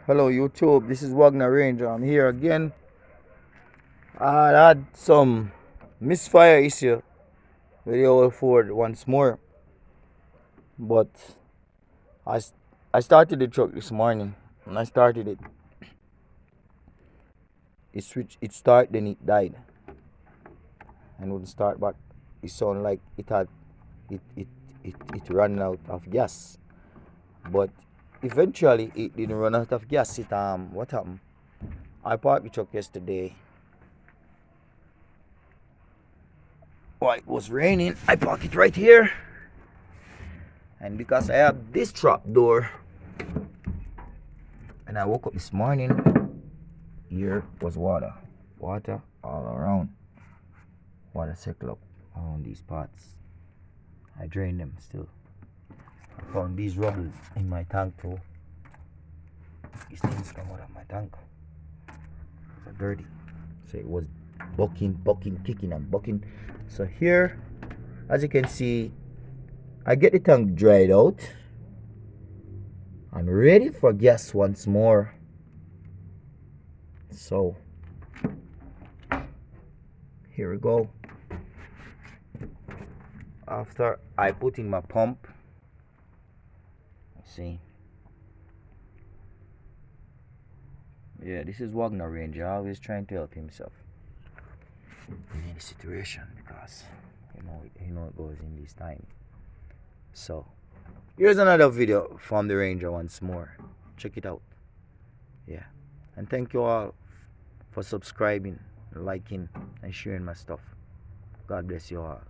Hello YouTube, this is Wagner Ranger. I'm here again. I had some misfire issue with the old Ford once more, but I, s- I started the truck this morning. When I started it, it started, then it died and wouldn't start back. It sounded like it it, it ran out of gas, but eventually it didn't run out of gas. What happened? I parked the truck yesterday. While it was raining, I parked it right here. And because I have this trap door, and I woke up this morning, here was water. Water all around. Water circle up around these parts. I drained them still. I found these rubble in my tank too. These things come out of my tank. They're dirty. So it was bucking, kicking and bucking. So here, as you can see, I get the tank dried out and ready for gas once more. So here we go. After I put in my pump, see, yeah, this is Wagner Ranger, always trying to help himself in any situation, because it goes in this time. So here's another video from the Ranger once more. Check it out. Yeah, and thank you all for subscribing, liking and sharing my stuff. God bless you all.